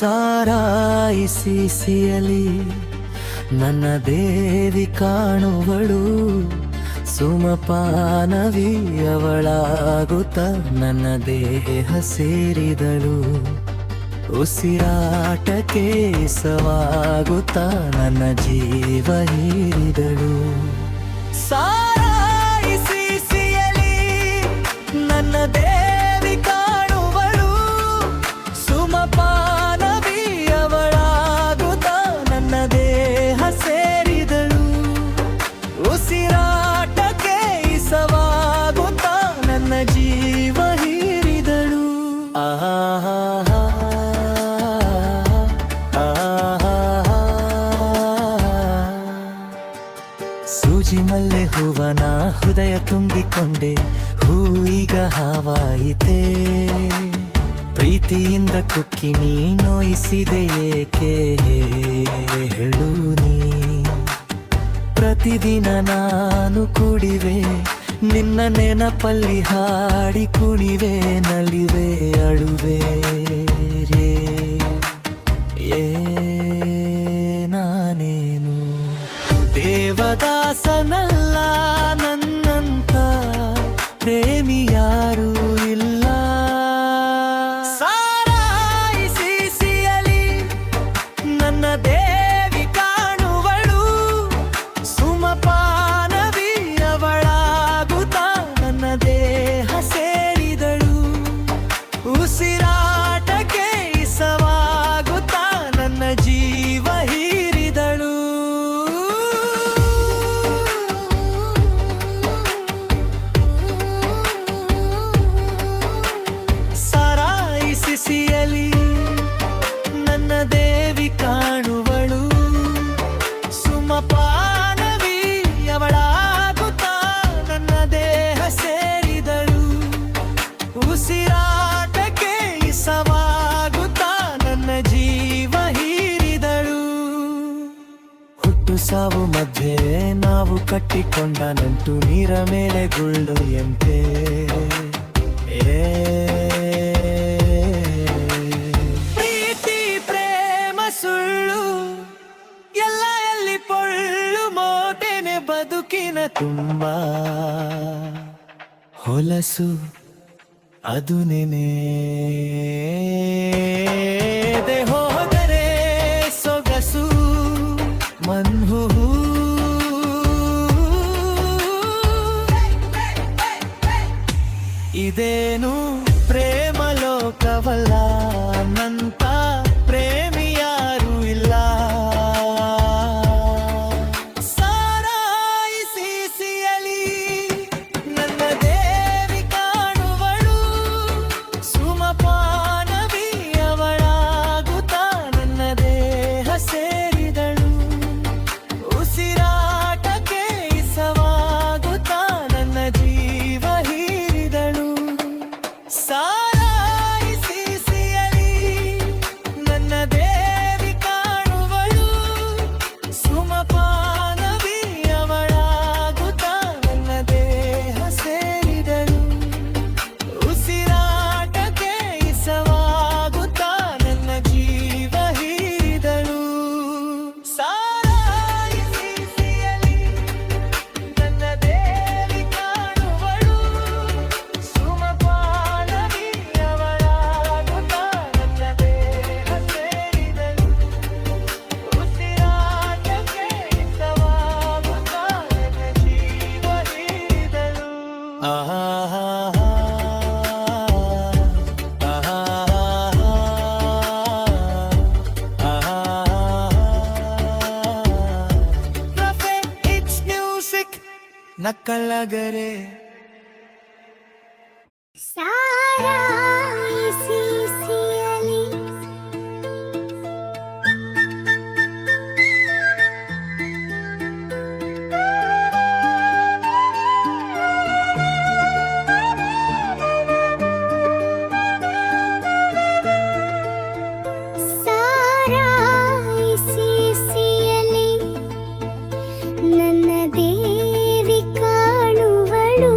ಸಾರಾಯಿಸಿಯಲಿ ನನ್ನ ದೇವಿ ಕಾಣುವಳು, ಸುಮಪಾನವಿ ಅವಳಾಗುತ್ತ ನನ್ನ ದೇಹ ಸೇರಿದಳು. ಉಸಿರಾಟಕ್ಕೆ ಸವಾಗುತ್ತ ನನ್ನ ಜೀವ ಹೀರಿದಳು. ಸಾರಾಯಿಸಿಯಲಿ ನನ್ನ ದೇವಿ ಕಾಣುವಳು, ಸುಮಪಾನವಿ ಅವಳಾಗುತ್ತ ನನ್ನ ದೇಹ ಸೇರಿದಳು. ಉಸಿರಾಟಕ್ಕೆ ಸವಾಗುತ್ತ ನನ್ನ ಜೀವ ಹೀರಿದಳು. ಸೂಜಿ ಮಲ್ಲೆ ಹೂವನ ಹೃದಯ ತುಂಬಿಕೊಂಡೆ, ಹೂ ಈಗ ಹಾವಾಯಿತೆ. ಪ್ರೀತಿಯಿಂದ ಕುಕ್ಕಿ ನೀ ನೋಯಿಸಿದೆ ಏಕೆ ಹೇಳು ನೀ. ಪ್ರತಿದಿನ ನಾನು ಕುಡಿವೆ ನಿನ್ನ ನೆನಪಲ್ಲಿ, ಹಾಡಿ ಕುಣಿವೆ ನಲಿವೆ ಅಳುವೆ ರೇ. ನಾನೇನು ದೇವದಾಸನಲ್ಲ, ನನ್ನಂತ ಪ್ರೇಮಿ ಯಾರೂ ಇಲ್ಲ. ಸಾರಾಯಿಸಿಯಲಿ ನನ್ನ ದೇವಿ ಕಾಣುವಳು, ಸುಮಪಾನವಿ ಅವಳಾಗುತ್ತ ನನ್ನ ದೇಹ ಸೇರಿದಳು. ಉಸಿರಾಟಕ್ಕೆ ಸವಾಗುತ್ತ ನನ್ನ ಜೀವ ಹೀರಿದಳು. ಸಾರಾಯಿಸಿಯಲಿ ನನ್ನ ದೇವಿ ಕಾಣುವಳು, ಸುಮಪಾನವಿ ಅವಳಾಗುತ್ತ ನನ್ನ ದೇಹ ಸೇರಿದಳು. ಉಸಿರಾಟಕ್ಕೆ ಸವಾಗುತ್ತ ನನ್ನ ಜೀವ ಹೀರಿದಳು. ಹುಟ್ಟು ಸಾವು ಮಧ್ಯೆ ನಾವು ಕಟ್ಟಿಕೊಂಡ ನಂಟು ನೀರ ಮೇಲೆ ಗುಳ್ಳು ಎಂತೆ. ಪ್ರೀತಿ ಪ್ರೇಮ ಸುಳ್ಳು, ಎಲ್ಲ ಎಲ್ಲಿ ಪೊಳ್ಳು ಮೋಟೆನೆ ಬದುಕಿನ ತುಂಬ. ಹೊಲಸು ಅದು ನೆನೆ ಹೋದರೆ ಸೊಗಸು ಮನ್ಹು. ಇದೇನು ಪ್ರೇಮ ಲೋಕವಲ್ಲ, ನಂತ ಪ್ರೇಮಿ ಯಾರೂ ಇಲ್ಲ. ಸಾರಾಯಿಸಿಯಲಿ ನನ್ನ ದೇವಿ ಕಾಣುವಳು, ಸುಮಪಾನವಿ ಅವಳಾಗುತ್ತ ನನ್ನ ದೇಹ ಸೇರಿದಳು. ಉಸಿರಾಟಕ್ಕೆ ಸವಾಗುತ್ತ ನನ್ನ ಜೀವ ಹೀರಿದಳು. ಸಾರಾಯಿಸಿಯಲಿ ನನ್ನ ದೇವಿ ಕಾಣುವಳು, ಸುಮಪಾನವಿ ಅವಳಾಗುತ್ತ ನನ್ನ ದೇಹ ಸೇರಿದಳು. ಉಸಿರಾಟಕ್ಕೆ ಸವಾಗುತ್ತ ನನ್ನ ಜೀವ ಹೀರಿದಳು. ಸಾರಾಯಿಸಿಯಲಿ ನನ್ನ ದೇವಿ ಕಾಣುವಳು, ಸುಮಪಾನವಿ ಅವಳಾಗುತ್ತ ನನ್ನ ದೇಹ ಸೇರಿದಳು. ಉಸಿರಾಟಕ್ಕೆ ಸವಾಗುತ್ತ ನನ್ನ ಜೀವ ಹೀರಿದಳು. It's music ನಕ್ಕಲಗರೆ. ಸಾರಾಯಿಸಿಯಲಿ ಸಾರಾಯಿಸಿಯಲಿ ನನ್ನ ದೇವಿ ಕಾಣುವಳು,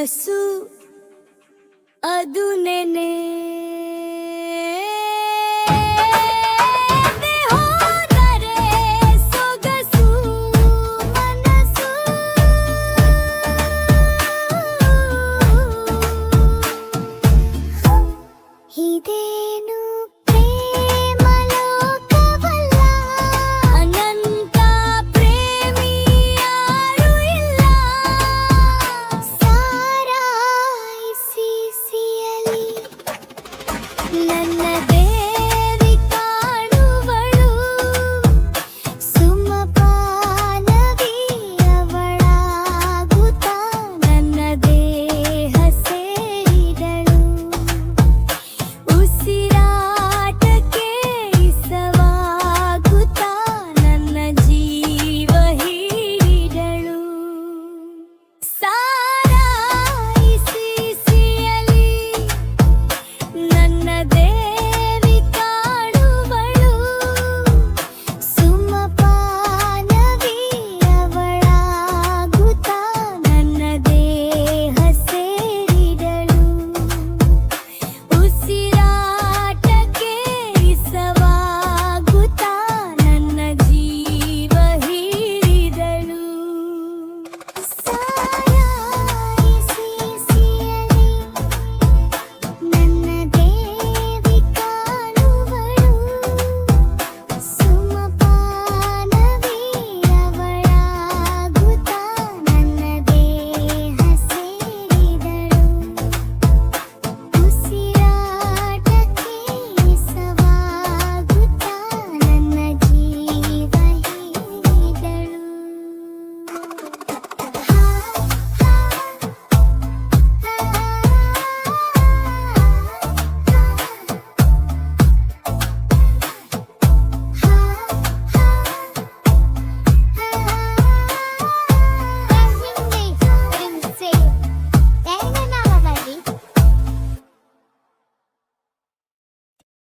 ಕನಸು ಅದು ನೆನೆ ಹೋದರೆ ಸೊಗಸು ಮನಸ್ಸು ಇದೇನು ಪ್ರೇಮ ಲೋಕವಲ್ಲ ಅನಂತ ಪ್ರೇಮಿ ಯಾರು ಇಲ್ಲ ಸಾರಾಯಿಸಿ ಸಿಯಲಿ ನನ್ನ